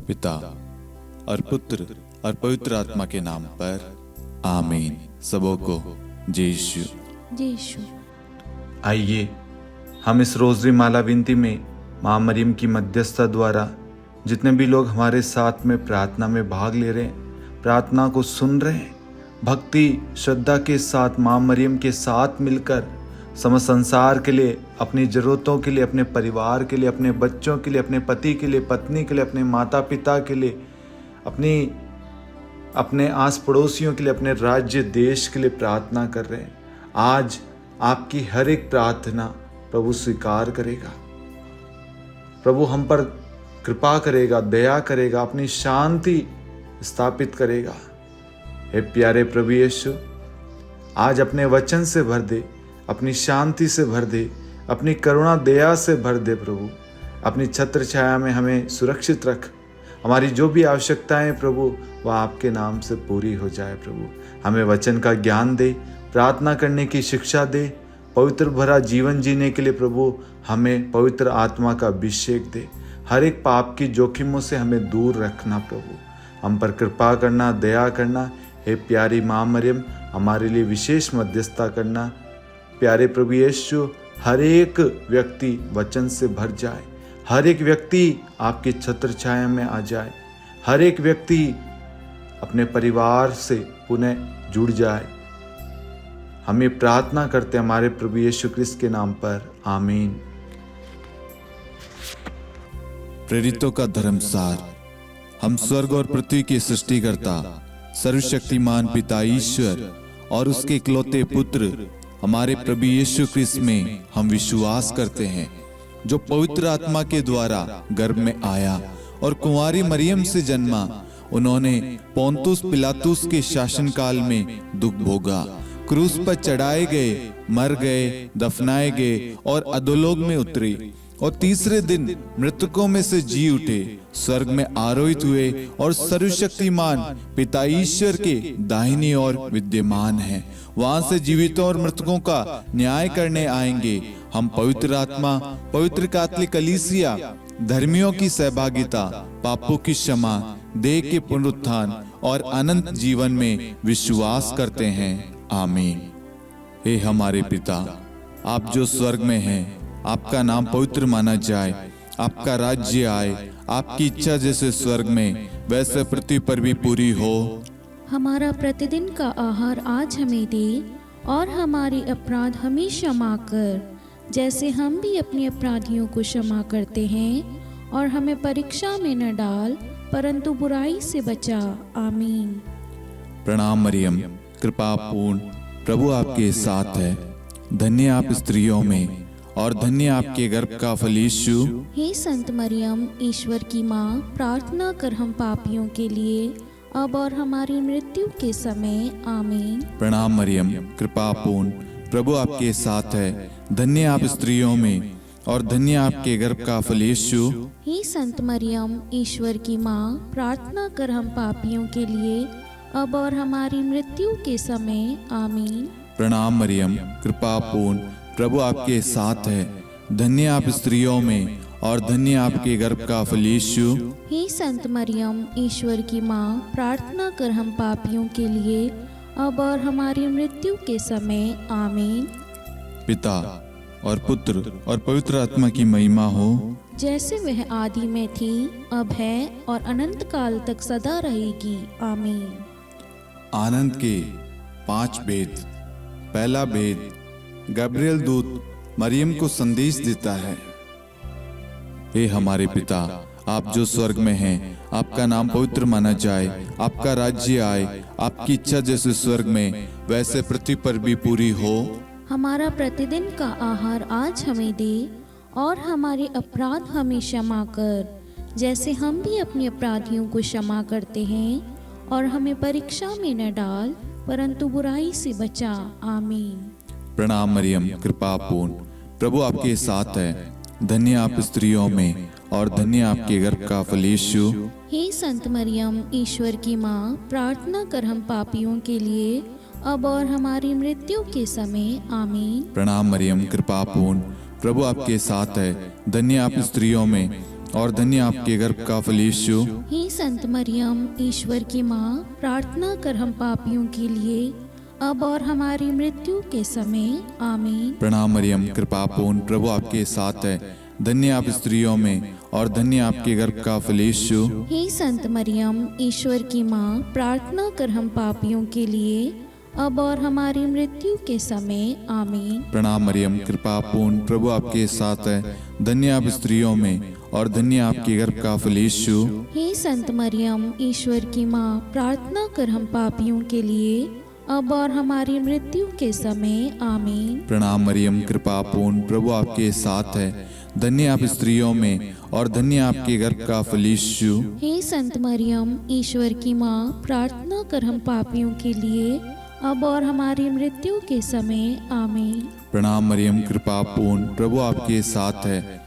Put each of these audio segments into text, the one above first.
पिता और पुत्र और पवित्र आत्मा के नाम पर आमीन। सबों को जय यीशु। जय यीशु। आइए हम इस रोजरी माला विनती में माँ मरियम की मध्यस्थता द्वारा जितने भी लोग हमारे साथ में प्रार्थना में भाग ले रहे हैं, प्रार्थना को सुन रहे हैं, भक्ति श्रद्धा के साथ माँ मरियम के साथ मिलकर समस्त संसार के लिए, अपनी ज़रूरतों के लिए, अपने परिवार के लिए, अपने बच्चों के लिए, अपने पति के लिए, पत्नी के लिए, अपने माता पिता के लिए, अपने आस पड़ोसियों के लिए, अपने राज्य देश के लिए प्रार्थना कर रहे हैं। आज आपकी हर एक प्रार्थना प्रभु स्वीकार करेगा। प्रभु हम पर कृपा करेगा, दया करेगा, अपनी शांति स्थापित करेगा। हे प्यारे प्रभु यीशु, आज अपने वचन से भर दे, अपनी शांति से भर दे, अपनी करुणा दया से भर दे। प्रभु अपनी छत्र छाया में हमें सुरक्षित रख। हमारी जो भी आवश्यकताएं प्रभु वह आपके नाम से पूरी हो जाए। प्रभु हमें वचन का ज्ञान दे, प्रार्थना करने की शिक्षा दे, पवित्र भरा जीवन जीने के लिए प्रभु हमें पवित्र आत्मा का अभिषेक दे। हर एक पाप की जोखिमों से हमें दूर रखना। प्रभु हम पर कृपा करना, दया करना। हे प्यारी माँ मरियम, हमारे लिए विशेष मध्यस्थता करना। प्यारे प्रभु यीशु, हर एक व्यक्ति वचन से भर जाए, हर एक व्यक्ति आपकी छत्र छाया में आ जाए, हर एक व्यक्ति अपने परिवार से पुनः जुड़ जाए। हम ये प्रार्थना करते हैं हमारे प्रभु यीशु क्रिस्त के नाम पर, आमीन। प्रेरितों का धर्मसार। हम स्वर्ग और पृथ्वी के सृष्टिकर्ता सर्वशक्तिमान पिता ईश्वर और उसके इकलौते पुत्र हमारे प्रभु यीशु क्रिस्त में हम विश्वास करते हैं, जो पवित्र आत्मा के द्वारा गर्भ में आया और कुंवारी मरियम से जन्मा। उन्होंने पोंतुस पिलातुस के शासनकाल में दुख भोगा, क्रूस पर चढ़ाए गए, मर गए, दफनाए गए और अधोलोक में उतरे और तीसरे दिन मृतकों में से जी उठे, स्वर्ग में आरोहित हुए और सर्वशक्तिमान पिता ईश्वर के दाहिनी ओर विद्यमान हैं। वहां से जीवितों और मृतकों का न्याय करने आएंगे। हम पवित्र आत्मा, पवित्र कैथोलिक कलीसिया, धर्मियों की सहभागिता, पापों की क्षमा, देह के पुनरुत्थान और अनंत जीवन में विश्वास करते हैं। आमीन। हे हमारे पिता, आप जो स्वर्ग में हैं, आपका नाम पवित्र माना जाए, आपका राज्य आए, आपकी इच्छा जैसे स्वर्ग में वैसे पृथ्वी पर भी पूरी हो। हमारा प्रतिदिन का आहार आज हमें दे, और हमारे अपराध हमें क्षमा कर, जैसे हम भी अपने अपराधियों को क्षमा करते हैं, और हमें परीक्षा में न डाल, परंतु बुराई से बचा। आमीन। प्रणाम मरियम, कृपा पूर्ण, प्रभु आपके साथ है। धन्य आप स्त्रियों में और धन्य आपके गर्भ का फल यीशु। हे संत मरियम, ईश्वर की माँ, प्रार्थना कर हम पापियों के लिए, अब और हमारी मृत्यु के समय। आमीन। प्रणाम मरियम, कृपा पूर्ण, प्रभु आपके साथ है। धन्य आप स्त्रियों में और धन्य आपके गर्भ का फल यीशु। हे संत मरियम, ईश्वर की माँ, प्रार्थना कर हम पापियों के लिए, अब और हमारी मृत्यु के समय। आमीन। प्रणाम मरियम, कृपा पूर्ण, प्रभु आपके साथ है। धन्य आप स्त्रियों में और धन्य आपके गर्भ का फल यीशु। हे संत मरियम, ईश्वर की माँ, प्रार्थना कर हम पापियों के लिए, अब और हमारी मृत्यु के समय। आमीन। पिता और पुत्र और पवित्र आत्मा की महिमा हो, जैसे वह आदि में थी, अब है और अनंत काल तक सदा रहेगी। आमीन। आनंद के 5 भेद। पहला भेद, गब्रिएल दूत मरियम को संदेश देता है। हे हमारे पिता, आप जो स्वर्ग में हैं, आपका नाम पवित्र माना जाए, आपका राज्य आए, आपकी इच्छा जैसे स्वर्ग में वैसे पृथ्वी पर भी पूरी हो। हमारा प्रतिदिन का आहार आज हमें दे, और हमारे अपराध हमें क्षमा कर, जैसे हम भी अपने अपराधियों को क्षमा करते हैं, और हमें परीक्षा में न डाल, परंतु बुराई से बचा। आमीन। प्रणाम मरियम, कृपा पूर्ण, प्रभु आपके साथ है। धन्य आप स्त्रियों में और धन्य आपके गर्भ का फल यीशु। हे संत मरियम, ईश्वर की माँ, प्रार्थना कर हम पापियों के लिए, अब और हमारी मृत्यु के समय। आमीन। प्रणाम मरियम, कृपा पूर्ण, प्रभु आपके साथ है। धन्य आप स्त्रियों में और धन्य आपके गर्भ का फल यीशु। हे संत मरियम, ईश्वर की माँ, प्रार्थना कर हम पापियों के लिए, अब और हमारी मृत्यु के समय। आमीन। प्रणाम मरियम, कृपा पूर्ण, प्रभु आपके साथ है, धन्य आप स्त्रियों में और धन्य आपके गर्भ का फल यीशु। हे संत मरियम, ईश्वर की माँ, प्रार्थना कर हम पापियों के लिए, अब और हमारी मृत्यु के समय। आमीन। प्रणाम मरियम, कृपा पूर्ण, प्रभु आपके साथ है, धन्य आप स्त्रियों में और धन्य आपके गर्भ का फल यीशु। हे संत मरियम, ईश्वर की माँ, प्रार्थना कर हम पापियों के लिए, अब और हमारी मृत्यु के समय। आमीन। प्रणाम मरियम, कृपा पूर्ण, प्रभु आपके साथ है, धन्य आप स्त्रियों में और धन्य आपके गर्भ का फल यीशु। हे संत मरियम, ईश्वर की माँ, प्रार्थना कर हम पापियों के लिए, अब और हमारी मृत्यु के समय। आमीन। प्रणाम मरियम, कृपा पूर्ण, प्रभु आपके साथ है,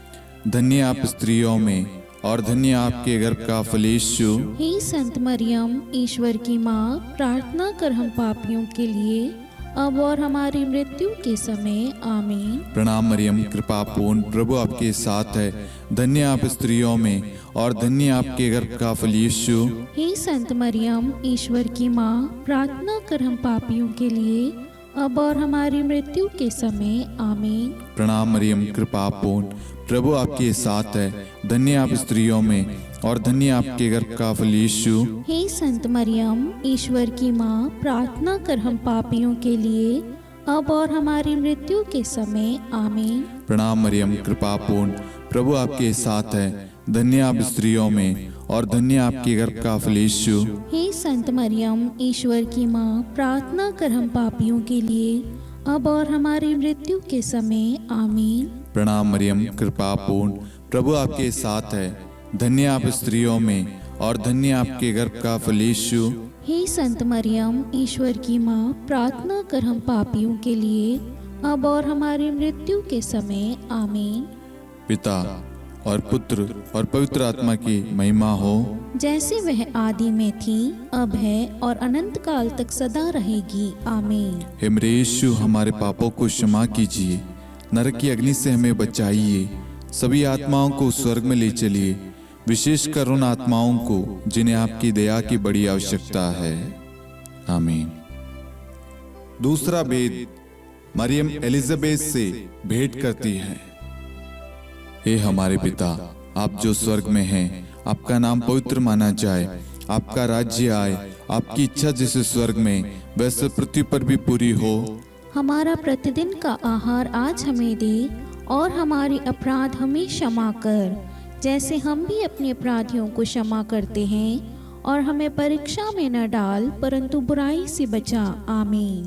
धन्य आप स्त्रियों में और धन्य आपके गर्भ का फल यीशु। हे संत मरियम, ईश्वर की माँ, प्रार्थना कर हम पापियों के लिए, अब और हमारी मृत्यु के समय। आमीन। प्रणाम मरियम, कृपा पूर्ण, प्रभु आपके साथ है, धन्य आप स्त्रियों में और धन्य आपके गर्भ का फल यीशु। हे संत मरियम, ईश्वर की माँ, प्रार्थना कर हम पापियों के लिए, अब और हमारी मृत्यु के समय। आमीन। प्रणाम मरियम, कृपा पूर्ण, प्रभु आपके साथ है, धन्य आप स्त्रियों में और धन्य आपके गर्भ का फल यीशु। हे संत मरियम, ईश्वर की माँ, प्रार्थना कर हम पापियों के लिए, अब और हमारी मृत्यु के समय। आमीन। प्रणाम मरियम, कृपा पूर्ण, प्रभु आपके साथ है, धन्य आप स्त्रियों में और धन्य आपके गर्भ का फल यीशु। हे संत मरियम, ईश्वर की माँ, प्रार्थना कर हम पापियों के लिए, अब और हमारी मृत्यु के समय। आमीन। प्रणाम मरियम, कृपा पूर्ण, प्रभु आपके साथ है, धन्य आप स्त्रियों में और धन्य आपके गर्भ का फल यीशु। हे संत मरियम, ईश्वर की माँ, प्रार्थना कर हम पापियों के लिए, अब और हमारी मृत्यु के समय। आमीन। पिता और पुत्र और पवित्र आत्मा की महिमा हो, जैसे वह आदि में थी, अब है और अनंत काल तक सदा रहेगी। आमीन। हे मेरे यीशु, हमारे पापों को क्षमा कीजिए, नरक की अग्नि से हमें बचाइए, सभी आत्माओं को स्वर्ग में ले चलिए, विशेषकर उन आत्माओं को जिन्हें आपकी दया की बड़ी आवश्यकता है। आमीन। दूसरा भेद, मरियम एलिजाबेथ से भेंट करती है। हे हमारे पिता, आप जो स्वर्ग में हैं, आपका नाम पवित्र माना जाए, आपका राज्य आए, आपकी इच्छा जैसे स्वर्ग में वैसे पृथ्वी पर भी पूरी हो। हमारा प्रतिदिन का आहार आज हमें दे, और हमारे अपराध हमें क्षमा कर, जैसे हम भी अपने अपराधियों को क्षमा करते हैं, और हमें परीक्षा में न डाल, परंतु बुराई से बचा। आमीन।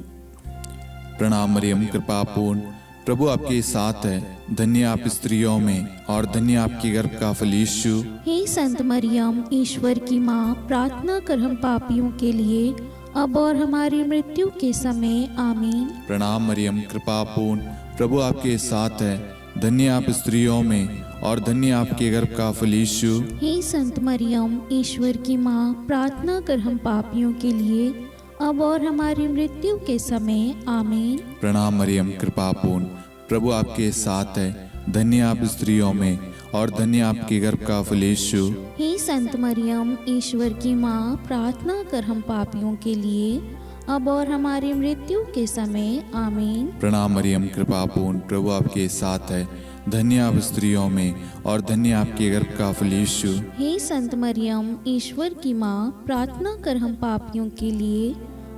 प्रणाम मरियम, कृपा पूर्ण, प्रभु आपके साथ है, धन्य आप स्त्रियों में और धन्य आपके गर्भ का फल यीशु। हे संत मरियम, ईश्वर की माँ, प्रार्थना कर हम पापियों के लिए, अब और हमारी मृत्यु के समय। आमीन। प्रणाम मरियम, कृपा पूर्ण, प्रभु आपके साथ है, धन्य आप स्त्रियों में और धन्य आपके गर्भ का फल यीशु। हे संत मरियम, ईश्वर की माँ, प्रार्थना कर हम पापियों के लिए, अब और हमारी मृत्यु के समय। आमीन। प्रणाम मरियम, कृपा पूर्ण, प्रभु आपके साथ है, धन्य आप स्त्रियों में और धन्य आपके गर्भ का फल यीशु। हे संत मरियम, ईश्वर की माँ, प्रार्थना कर हम पापियों के लिए, अब और हमारी मृत्यु के समय। आमीन। प्रणाम मरियम, कृपा पूर्ण, प्रभु आपके साथ है, धन्य आप स्त्रियों में और धन्य आपके गर्भ का फल यीशु। हे संत मरियम, ईश्वर की माँ, प्रार्थना कर हम पापियों के लिए,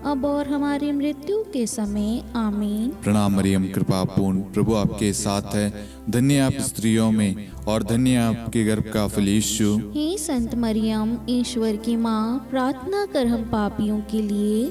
अब और हमारी मृत्यु के समय। आमीन। प्रणाम मरियम, कृपा पूर्ण, प्रभु आपके साथ है, धन्य आप स्त्रियों में और धन्य आपके गर्भ का फल यीशु। हे संत मरियम, ईश्वर की माँ, प्रार्थना कर हम पापियों के लिए,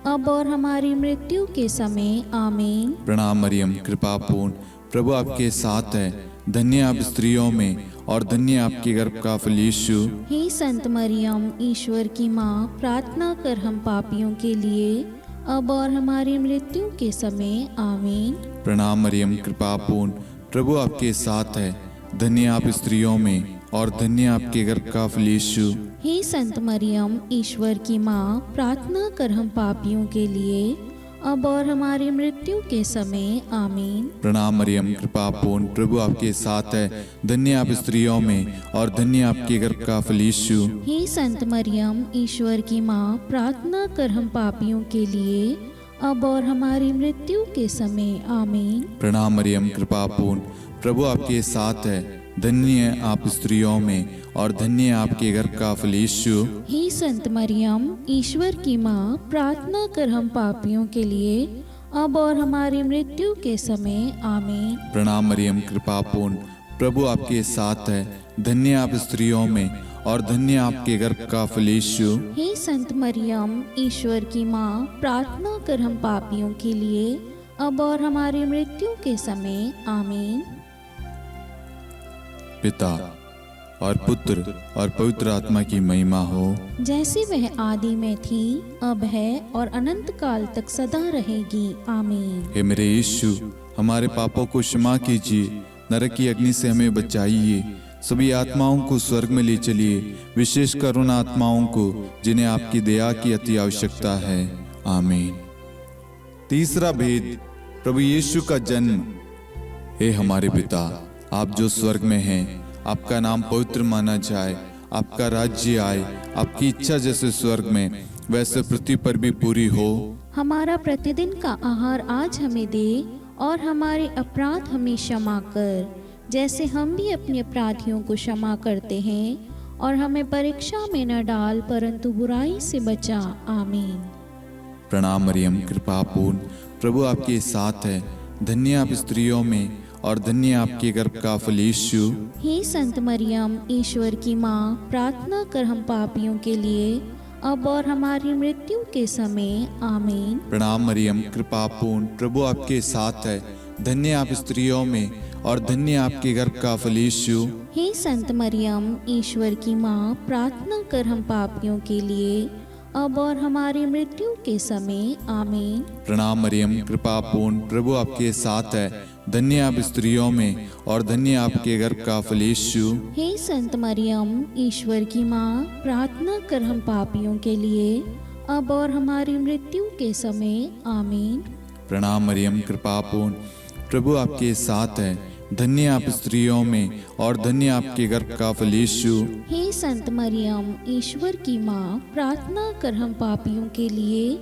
अब और हमारी मृत्यु के समय। आमीन। प्रणाम मरियम, कृपा पूर्ण, प्रभु आपके साथ है, धन्य आप स्त्रियों में और धन्य आपके गर्भ का फल यीशु। हे संत मरियम, ईश्वर की माँ, प्रार्थना कर हम पापियों के लिए, अब और हमारी मृत्यु के समय। आमीन। प्रणाम मरियम, कृपा पूर्ण, प्रभु आपके साथ है, धन्य आप स्त्रियों में और धन्य आपके गर्भ का फल यीशु। हे संत मरियम, ईश्वर की माँ, प्रार्थना कर हम पापियों के लिए, अब और हमारी मृत्यु के समय आमीन। प्रणाम मरियम, कृपा पूर्ण, प्रभु आपके साथ है। धन्य आप स्त्रियों में और धन्य आपके गर्भ का फल यीशु। हे संत मरियम, ईश्वर की माँ, प्रार्थना कर हम पापियों के लिए अब और हमारी मृत्यु के समय आमीन। प्रणाम मरियम, कृपा पूर्ण, प्रभु आपके साथ है। धन्य आप स्त्रियों में और धन्य आपके गर्भ का फल यीशु। हे संत मरियम, ईश्वर की माँ, प्रार्थना कर हम पापियों के लिए अब और हमारी मृत्यु के समय आमीन। प्रणाम मरियम, कृपा पूर्ण, प्रभु आपके साथ है। धन्य आप स्त्रियों में और धन्य आपके गर्भ का फल यीशु। हे संत मरियम, ईश्वर की माँ, प्रार्थना कर हम पापियों के लिए अब और हमारी मृत्यु के समय आमीन। पिता और पुत्र और पवित्र आत्मा की महिमा हो, जैसे वह आदि में थी, अब है और अनंत काल तक सदा रहेगी आमीन। हे मेरे यीशु, हमारे पापों को क्षमा कीजिए, नरक की अग्नि से हमें बचाइए, सभी आत्माओं को स्वर्ग में ले चलिए, विशेषकर उन आत्माओं को जिन्हें आपकी दया की अति आवश्यकता है। आमीन। तीसरा भेद, प्रभु यीशु का जन्म। हे हमारे पिता, आप जो स्वर्ग में हैं, आपका नाम पवित्र माना जाए, आपका राज्य आए, आपकी इच्छा जैसे स्वर्ग में वैसे पृथ्वी पर भी पूरी हो। हमारा प्रतिदिन का आहार आज हमें दे और हमारे अपराध हमें क्षमा कर, जैसे हम भी अपने अपराधियों को क्षमा करते हैं, और हमें परीक्षा में न डाल परंतु बुराई से बचा। आमीन। प्रणाम मरियम, कृपा पूर्ण, प्रभु आपके साथ है। धन्य आप स्त्रियों में और धन्य आपके गर्भ का फल यीशु। हे संत मरियम, ईश्वर की माँ, प्रार्थना कर हम पापियों के लिए अब और हमारी मृत्यु के समय आमीन। प्रणाम मरियम, कृपा पूर्ण, प्रभु आपके साथ है। धन्य आप स्त्रियों में और धन्य आपके गर्भ का फल यीशु। हे संत मरियम, ईश्वर की माँ, प्रार्थना कर हम पापियों के लिए अब और हमारी मृत्यु के समय आमीन। प्रणाम मरियम, कृपा पूर्ण, प्रभु आपके साथ है। धन्य आप स्त्रियों में और धन्य आपके गर्भ का फल यीशु। हे संत मरियम, ईश्वर की माँ, प्रार्थना कर हम पापियों के लिए अब और हमारी मृत्यु के समय आमीन। प्रणाम मरियम, कृपा पूर्ण, प्रभु आपके साथ है। धन्य आप स्त्रियों में और धन्य आपके गर्भ का फल यीशु। हे संत मरियम, ईश्वर की माँ, प्रार्थना कर हम पापियों के लिए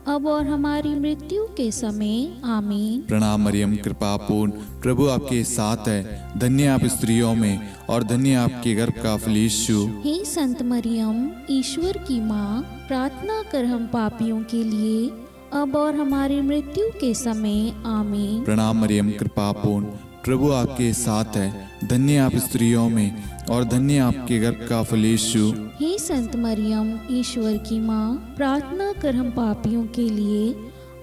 अब और हमारी मृत्यु के समय आमीन। प्रणाम मरियम, कृपा पूर्ण, प्रभु आपके साथ है। धन्य आप स्त्रियों में और धन्य आपके गर्भ का फल यीशु। हे संत मरियम, ईश्वर की माँ, प्रार्थना कर हम पापियों के लिए अब और हमारी मृत्यु के समय आमीन। प्रणाम मरियम, कृपा पूर्ण, प्रभु आपके साथ है। धन्य आप स्त्रियों में और धन्य आपके गर्भ का फल यीशु। हे संत मरियम, ईश्वर की माँ, प्रार्थना कर हम पापियों के लिए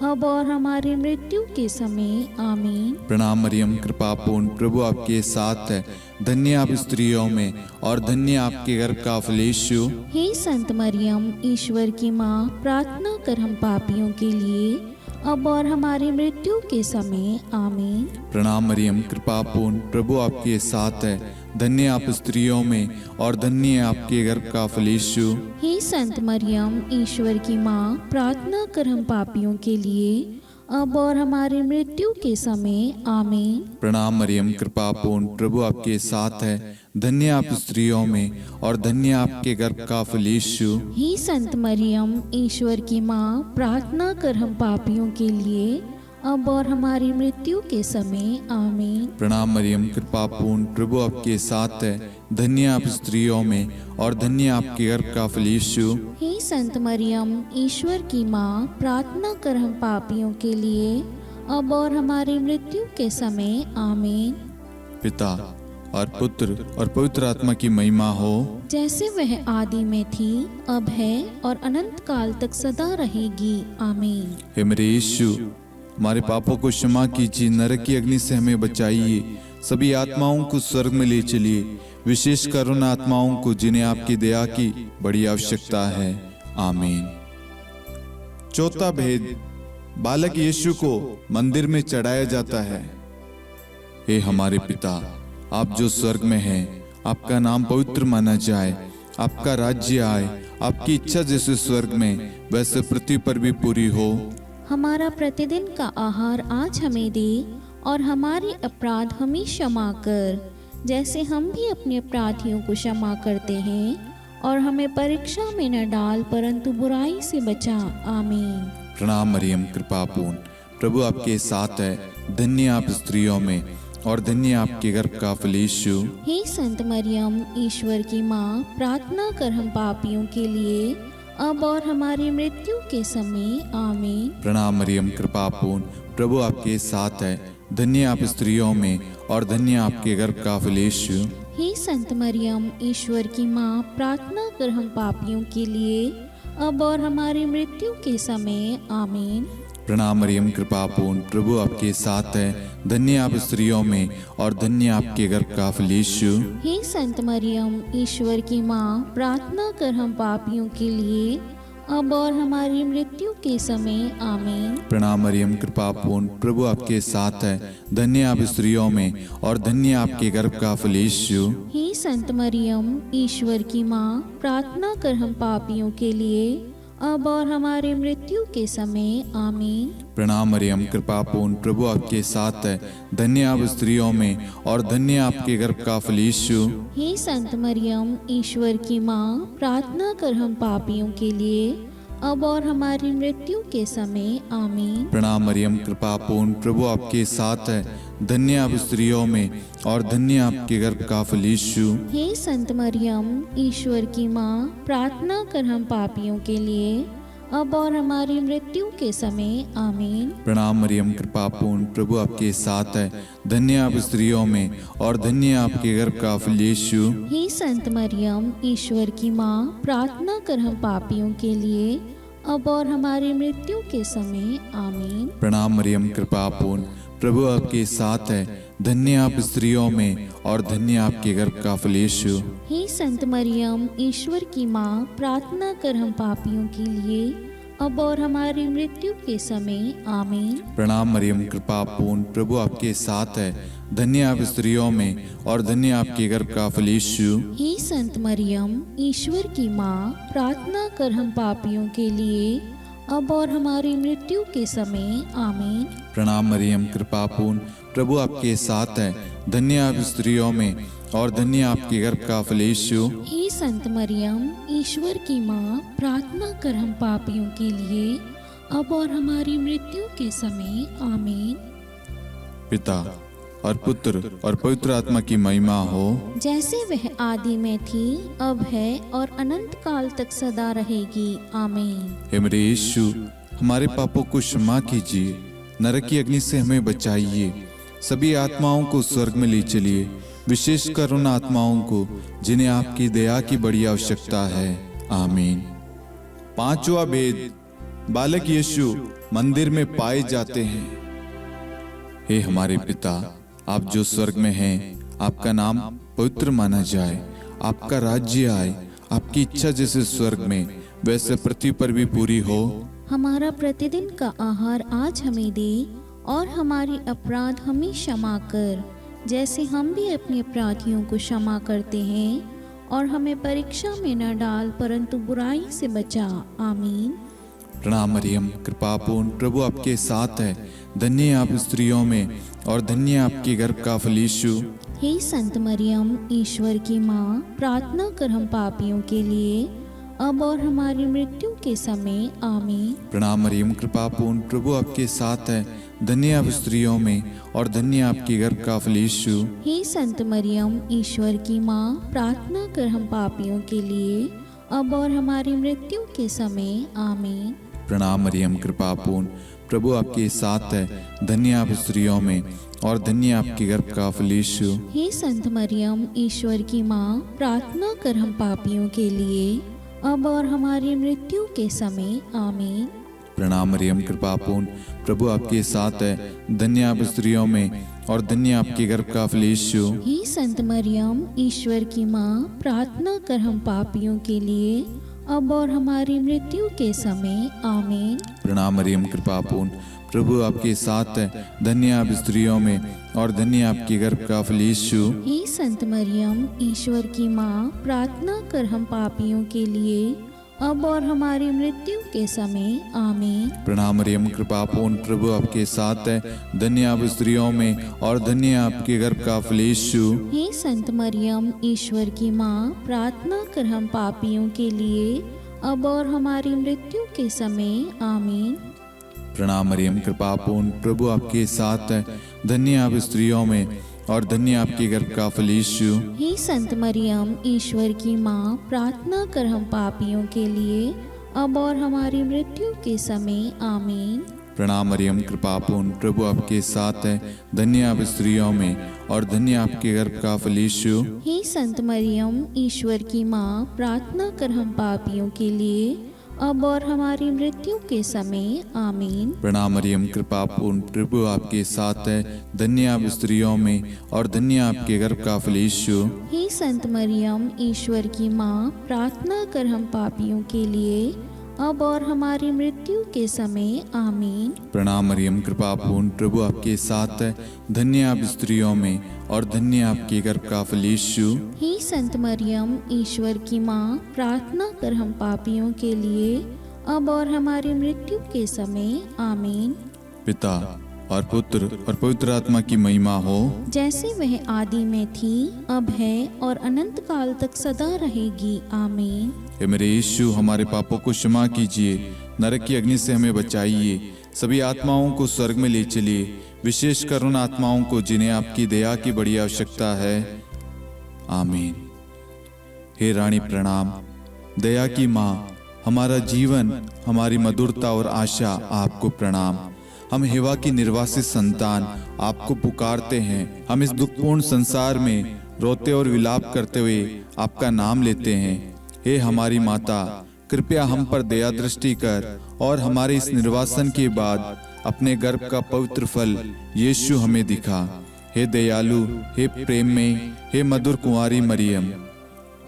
अब और हमारी मृत्यु के समय आमीन। प्रणाम मरियम, कृपा पूर्ण, प्रभु आपके साथ है। धन्य आप स्त्रियों में और धन्य आपके गर्भ का फल यीशु। हे संत मरियम, ईश्वर की माँ, प्रार्थना कर हम पापियों के लिए अब और हमारी मृत्यु के समय आमीन। प्रणाम मरियम, कृपा पूर्ण, प्रभु आपके साथ है। धन्य आप स्त्रियों में और धन्य आपके गर्भ का फल यीशु। हे संत मरियम, ईश्वर की माँ, प्रार्थना कर हम पापियों के लिए अब और हमारी मृत्यु के समय आमीन। प्रणाम मरियम, कृपा पूर्ण, प्रभु आपके साथ है। धन्य आप स्त्रियों में और धन्य आपके गर्भ का फल यीशु। हे संत मरियम, ईश्वर की माँ, प्रार्थना कर हम पापियों के लिए अब और हमारी मृत्यु के समय आमीन। प्रणाम मरियम, कृपा पूर्ण, प्रभु आपके साथ है। धन्य आप स्त्रियों में और धन्य आपके गर्भ का फल यीशु। हे संत मरियम, ईश्वर की माँ, प्रार्थना कर हम पापियों के लिए अब और हमारी मृत्यु के समय आमीन। पिता और पुत्र और पवित्र आत्मा की महिमा हो, जैसे वह आदि में थी, अब है और अनंत काल तक सदा रहेगी आमीन। हे मेरे यीशु, हमारे पापों को क्षमा कीजिए, नरक की अग्नि से हमें बचाइए, सभी आत्माओं को स्वर्ग में ले चलिए, विशेषकर उन आत्माओं को जिन्हें आपकी दया की बड़ी आवश्यकता है। आमीन। चौथा भेद, बालक यीशु को मंदिर में चढ़ाया जाता है। हे हमारे पिता, आप जो स्वर्ग में हैं, आपका नाम पवित्र माना जाए, आपका राज्य आए, आपकी इच्छा जैसे स्वर्ग में वैसे पृथ्वी पर भी पूरी हो। हमारा प्रतिदिन का आहार आज हमें दे और हमारे अपराध हमें क्षमा कर, जैसे हम भी अपने अपराधियों को क्षमा करते हैं। और हमें परीक्षा में न डाल, परंतु बुराई से बचा। आमीन। प्रणाम मरियम, कृपा पूर्ण, प्रभु आपके साथ है। धन्य आप स्त्रियों में और धन्य आपके गर्भ का फल यीशु। हे संत मरियम, ईश्वर की माँ, प्रार्थना कर हम पापियों के लिए, अब और हमारी मृत्यु के समय। आमीन। प्रणाम मरियम, कृपा पूर्ण, प्रभु आपके साथ है। धन्य आप स्त्रियों में और धन्य आपके गर्भ का फल यीशु। हे संत मरियम, ईश्वर की माँ, प्रार्थना कर हम पापियों के लिए, अब और हमारी मृत्यु के समय। आमीन। प्रणाम मरियम, कृपा पूर्ण, प्रभु आपके साथ है। धन्य आप स्त्रियों में और धन्य आपके गर्भ का फल यीशु। हे संत मरियम, ईश्वर की माँ, प्रार्थना कर हम पापियों के लिए, अब और हमारी मृत्यु के समय। आमीन। प्रणाम मरियम, कृपा पूर्ण, प्रभु आपके साथ है। धन्य आप स्त्रियों में और धन्य आपके गर्भ का फल यीशु। हे संत मरियम, ईश्वर की माँ, प्रार्थना कर हम पापियों के लिए, अब और हमारी मृत्यु के समय। आमीन। प्रणाम मरियम, कृपा पूर्ण, प्रभु आपके साथ है। धन्य आप स्त्रियों में और धन्य आपके गर्भ का फल यीशु। हे संत मरियम, ईश्वर की माँ, प्रार्थना कर हम पापियों के लिए, अब और हमारी मृत्यु के समय। आमीन। प्रणाम मरियम, कृपा पूर्ण, प्रभु आपके साथ है। धन्य आप स्त्रियों में और धन्य आपके गर्भ का फल यीशु। हे संत मरियम, ईश्वर की माँ, प्रार्थना कर हम पापियों के लिए, अब और हमारी मृत्यु के समय। आमीन। प्रणाम मरियम, कृपा पूर्ण, प्रभु आपके साथ है। धन्य आप स्त्रियों में और धन्य आपके गर्भ का फल यीशु। हे संत मरियम, ईश्वर की माँ, प्रार्थना कर हम पापियों के लिए, अब और हमारी मृत्यु के समय। आमीन। प्रणाम मरियम, कृपा पूर्ण, प्रभु आपके साथ है। धन्य आप स्त्रियों में और धन्य आपके गर्भ का फल यीशु। हे संत मरियम, ईश्वर की माँ, प्रार्थना कर हम पापियों के लिए, अब और हमारी मृत्यु के समय। आमीन। प्रणाम मरियम, कृपा पूर्ण, प्रभु आपके साथ है। धन्य आप स्त्रियों में और धन्य आपके गर्भ का फल यीशु। हे संत मरियम, ईश्वर की माँ, प्रार्थना कर हम पापियों के लिए, अब और हमारी मृत्यु के समय। आमीन। प्रणाम मरियम, कृपा पूर्ण, प्रभु आपके साथ है। धन्य आप स्त्रियों में और धन्य आपके गर्भ का फल यीशु। हे संत मरियम, ईश्वर की माँ, प्रार्थना कर हम पापियों के लिए, अब और हमारी मृत्यु के समय। आमीन। पिता और पुत्र और पवित्र आत्मा की महिमा हो, जैसे वह आदि में थी, अब है और अनंत काल तक सदा रहेगी। आमीन। हे मेरे यीशु, हमारे पापों को क्षमा कीजिए, नरक की अग्नि से हमें बचाइए, सभी आत्माओं को स्वर्ग में ले चलिए, विशेषकर उन आत्माओं को जिन्हें आपकी दया की बड़ी आवश्यकता है। आमीन। पांचवा भेद, बालक यीशु मंदिर में पाए जाते हैं। हे हमारे पिता, आप जो स्वर्ग में हैं, आपका नाम पवित्र माना जाए, आपका राज्य आए, आपकी इच्छा जैसे स्वर्ग में वैसे पृथ्वी पर भी पूरी हो। हमारा प्रतिदिन का आहार आज हमें दे और हमारे अपराध हमें क्षमा कर, जैसे हम भी अपने अपराधियों को क्षमा करते हैं, और हमें परीक्षा में न डाल, परंतु बुराई से बचा। आमीन। प्रणाम मरियम, कृपा पूर्ण, प्रभु आपके साथ है। धन्य आप स्त्रियों में और धन्य आपके गर्भ का फल यीशु। हे संत मरियम, ईश्वर की माँ, प्रार्थना कर हम पापियों के लिए, अब और हमारी मृत्यु के समय। आमीन। प्रणाम मरियम, कृपा पूर्ण, प्रभु आपके साथ है। धन्य आप स्त्रियों में और धन्य आपके गर्भ का फल यीशु। हे संत मरियम, ईश्वर की माँ, प्रार्थना कर हम पापियों के लिए, अब और हमारी मृत्यु के समय। आमीन। प्रणाम मरियम, कृपा पूर्ण, प्रभु आपके साथ है। धन्य आप स्त्रियों में और धन्य आपके गर्भ का फल यीशु। हे संत मरियम, ईश्वर की माँ, प्रार्थना कर हम पापियों के लिए, अब और हमारी मृत्यु के समय। आमीन। प्रणाम मरियम, कृपा पूर्ण, प्रभु आपके साथ है। धन्य आप स्त्रियों में और धन्य आपके गर्भ का फल यीशु। हे संत मरियम, ईश्वर की माँ, प्रार्थना कर हम पापियों के लिए, अब और हमारी मृत्यु के समय। आमीन। प्रणाम मरियम, कृपा पूर्ण, प्रभु आपके साथ है। धन्य आप स्त्रियों में और धन्य आपके गर्भ का फल यीशु। हे संत मरियम, ईश्वर की माँ, प्रार्थना कर हम पापियों के लिए, अब और हमारी मृत्यु के समय आमीन। प्रणाम मरियम, कृपा पूर्ण, प्रभु आपके साथ है। धन्य आप स्त्रियों में और धन्य आपके गर्भ का फल यीशु। हे संत मरियम, ईश्वर की माँ, प्रार्थना कर हम पापियों के लिए अब और हमारी मृत्यु के समय आमीन। प्रणाम मरियम, कृपा पूर्ण, प्रभु आपके साथ है। धन्य आप स्त्रियों में और धन्य आपके गर्भ का फल यीशु। हे संत मरियम, ईश्वर की माँ, प्रार्थना कर हम पापियों के लिए अब और हमारी मृत्यु के समय आमीन। प्रणाम मरियम, कृपा पूर्ण, प्रभु आपके साथ है। धन्य आप स्त्रियों में और धन्य आपके गर्भ का फल यीशु। हे संत मरियम, ईश्वर की माँ, प्रार्थना कर हम पापियों के लिए अब और हमारी मृत्यु के समय आमीन। प्रणाम मरियम, कृपा पूर्ण, प्रभु आपके साथ है। धन्य आप स्त्रियों में और धन्य आपके गर्भ का फल यीशु। हे संत मरियम, ईश्वर की माँ, प्रार्थना कर हम पापियों के लिए अब और हमारी मृत्यु के समय आमीन। प्रणाम मरियम, कृपा पूर्ण, प्रभु आपके साथ है। धन्य आप स्त्रियों में और धन्य आपके गर्भ का फल यीशु। हे संत मरियम, ईश्वर की माँ, प्रार्थना कर हम पापियों के लिए अब और हमारी मृत्यु के समय आमीन। पिता और पुत्र और पवित्र आत्मा की महिमा हो, जैसे वह आदि में थी, अब है और अनंत काल तक सदा रहेगी आमीन। हे मेरे यीशु, हमारे पापों को क्षमा कीजिए, नरक की अग्नि से हमें बचाइए, सभी आत्माओं को स्वर्ग में ले चलिए, विशेषकर उन आत्माओं को जिन्हें आपकी दया की बड़ी आवश्यकता है आमीन। हे रानी प्रणाम, दया की माँ, हमारा जीवन, हमारी मधुरता और आशा आपको प्रणाम। हम हेवा की निर्वासित संतान आपको पुकारते हैं। हम इस दुखपूर्ण संसार में रोते और विलाप करते हुए आपका नाम लेते हैं। हे हमारी माता, कृपया हम पर दया दृष्टि कर और हमारे इस निर्वासन के बाद अपने गर्भ का पवित्र फल यीशु हमें दिखा। हे दयालु, हे प्रेम में, हे मधुर कुंवारी मरियम,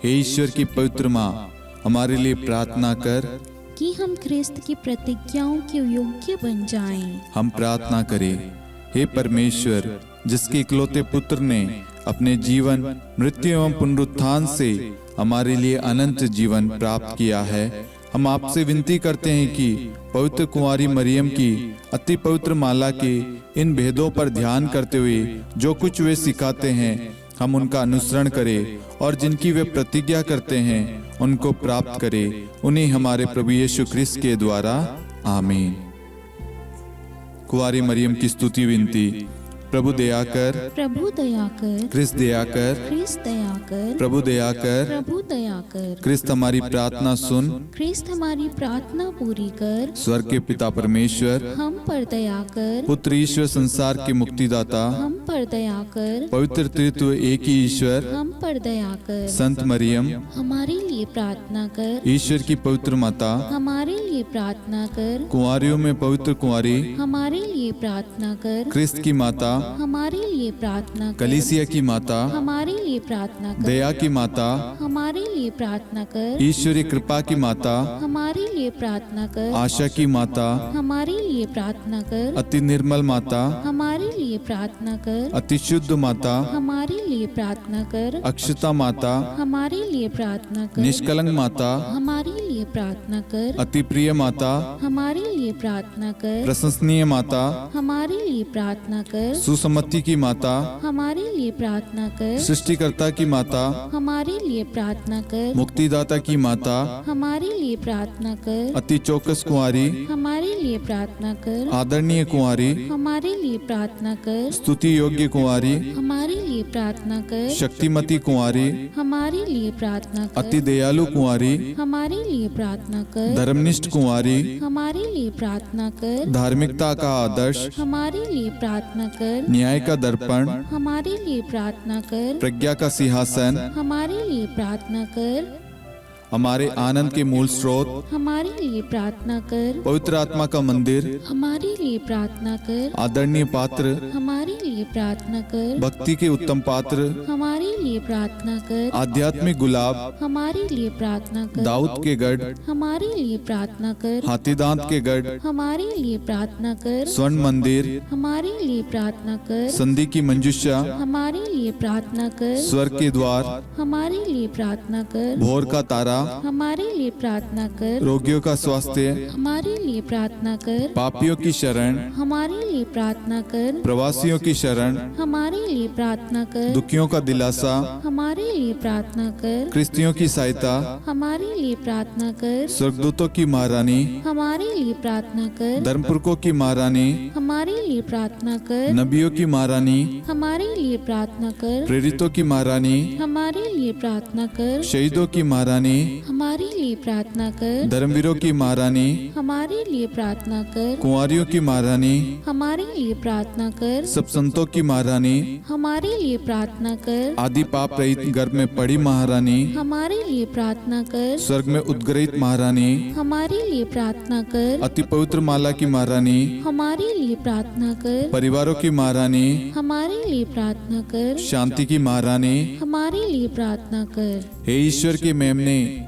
हे ईश्वर की पवित्र माँ, हमारे लिए प्रार्थना कर कि हम ख्रिस्त की प्रतिज्ञाओं के योग्य बन जाएं। हम प्रार्थना करें। हे परमेश्वर, जिसके इकलौते पुत्र ने अपने जीवन, मृत्यु एवं पुनरुत्थान से हमारे लिए अनंत जीवन प्राप्त किया है, हम आपसे विनती करते हैं कि पवित्र कुंवारी मरियम की अति पवित्र माला के इन भेदों पर ध्यान करते हुए जो कुछ वे सिखाते हैं, हम उनका अनुसरण करें और जिनकी वे प्रतिज्ञा करते हैं उनको प्राप्त करें। उन्हीं हमारे प्रभु यीशु ख्रिस्त के द्वारा आमीन। कुंवारी मरियम की स्तुति विनती। प्रभु दया कर, प्रभु दया कर, ख्रिस्त दया कर, ख्रिस्त दया कर, प्रभु दया कर, प्रभु दया कर, ख्रिस्त हमारी प्रार्थना सुन। ख्रिस्त हमारी प्रार्थना पूरी कर, स्वर्ग के पिता परमेश्वर, हम पर दया कर, पुत्र ईश्वर संसार के मुक्तिदाता, हम पर दया कर, पवित्र त्रित्व एक ही ईश्वर, हम पर दया कर, संत मरियम, हमारे लिए प्रार्थना कर, ईश्वर की पवित्र माता, हमारे लिए प्रार्थना कर, कुंवारियों में पवित्र कुंवारी, हमारे लिए प्रार्थना कर, ख्रिस्त की माता, हमारे लिए प्रार्थना कर, कलीसिया की माता, हमारे लिए प्रार्थना कर, दया की माता, हमारे लिए प्रार्थना कर, ईश्वरी कृपा की माता, हमारे लिए प्रार्थना कर, आशा की माता, हमारे लिए प्रार्थना कर, अति निर्मल माता, हमारे लिए प्रार्थना कर, अति शुद्ध माता, हमारे लिए प्रार्थना कर, अक्षता माता, हमारे लिए प्रार्थना कर, निष्कलंक माता, हमारे लिए प्रार्थना कर, अति प्रिय माता, हमारे लिए प्रार्थना कर, प्रशंसनीय माता, हमारे लिए प्रार्थना कर, सुसम्मति की माता, हमारे लिए प्रार्थना कर, सृष्टिकर्ता की माता, हमारे लिए प्रार्थना कर, मुक्तिदाता की माता, हमारे लिए प्रार्थना कर, अति चौकस कुंवारी, हमारे लिए प्रार्थना कर, आदरणीय कुंवारी, हमारे लिए प्रार्थना कर, स्तुति योग्य कुंवारी, हमारे लिए प्रार्थना कर, शक्तिमती कुंवारी, हमारे लिए प्रार्थना कर, अति दयालु कुंवारी, हमारे लिए प्रार्थना कर, धर्मनिष्ठ कुंवारी, हमारे लिए प्रार्थना कर, धार्मिकता का आदर्श, हमारे लिए प्रार्थना कर, न्याय का दर्पण, हमारे लिए प्रार्थना कर, प्रज्ञा का सिंहासन, हमारे लिए प्रार्थना कर, हमारे आनंद के मूल स्रोत, हमारे लिए प्रार्थना कर, पवित्र आत्मा का मंदिर, हमारे लिए प्रार्थना कर, आदरणीय पात्र, हमारे लिए प्रार्थना कर, भक्ति के उत्तम पात्र, हमारे लिए प्रार्थना कर, आध्यात्मिक गुलाब, हमारे लिए प्रार्थना कर, दाऊद के गढ़, हमारे लिए प्रार्थना कर, हाथीदांत के गढ़, हमारे लिए प्रार्थना कर, स्वर्ण मंदिर, हमारे लिए प्रार्थना कर, संधि की मंजुषा, हमारे लिए प्रार्थना कर, स्वर्ग के द्वार, हमारे लिए प्रार्थना कर, भोर का तारा, हमारे लिए प्रार्थना कर। रोगियों का स्वास्थ्य, हमारे लिए प्रार्थना कर। पापियों की शरण, हमारे लिए प्रार्थना कर। प्रवासियों की शरण, हमारे लिए प्रार्थना कर। दुखियों का दिलासा, हमारे लिए प्रार्थना कर। क्रिस्तियों की सहायता, हमारे लिए प्रार्थना कर। स्वर्गदूतों की महारानी, हमारे लिए प्रार्थना कर। धर्मपुरखों की महारानी, हमारे लिए प्रार्थना कर। नबियों की महारानी, हमारे लिए प्रार्थना कर। प्रेरितों की महारानी, हमारे लिए प्रार्थना कर। शहीदों की महारानी, हमारे लिए प्रार्थना कर। धर्मवीरों की महारानी, हमारे लिए प्रार्थना कर। कुंवारियों की महारानी, हमारे लिए प्रार्थना कर। सब संतों की महारानी, हमारे लिए प्रार्थना कर। आदि पाप रहित गर्भ में पड़ी महारानी, हमारे लिए प्रार्थना कर। स्वर्ग में उद्गृहित महारानी, हमारे लिए प्रार्थना कर। अति पवित्र माला की महारानी, हमारे लिए प्रार्थना कर। परिवारों की महारानी, हमारे लिए प्रार्थना कर। शांति की महारानी, हमारे लिए प्रार्थना कर। हे ईश्वर के मेमने,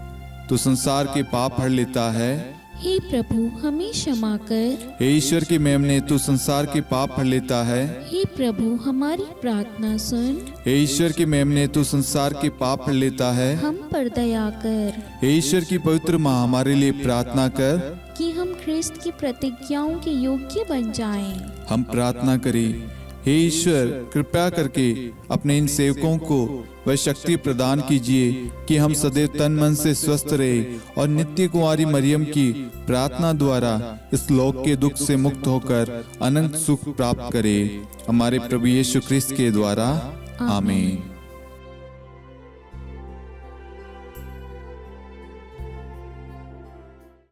तू संसार के पाप हर लेता है। हे प्रभु हमें क्षमा कर। हे ईश्वर के मेमने, तू संसार के पाप हर लेता है। हे प्रभु हमारी प्रार्थना सुन। हे ईश्वर के मेमने, तू संसार के पाप हर लेता है। हम पर दया कर हे ईश्वर की पवित्र माँ, हमारे लिए प्रार्थना कर। कि हम ख्रिस्त की प्रतिज्ञाओं के योग्य बन जाएं। हम प्रार्थना करें। हे ईश्वर, कृपया करके अपने इन सेवकों को वह शक्ति प्रदान कीजिए कि हम सदैव तन मन से स्वस्थ रहे और नित्य कुंवारी मरियम की प्रार्थना द्वारा इस लोक के दुख से मुक्त होकर अनंत सुख प्राप्त करें। हमारे प्रभु यीशु ख्रिस्त के द्वारा, आमीन।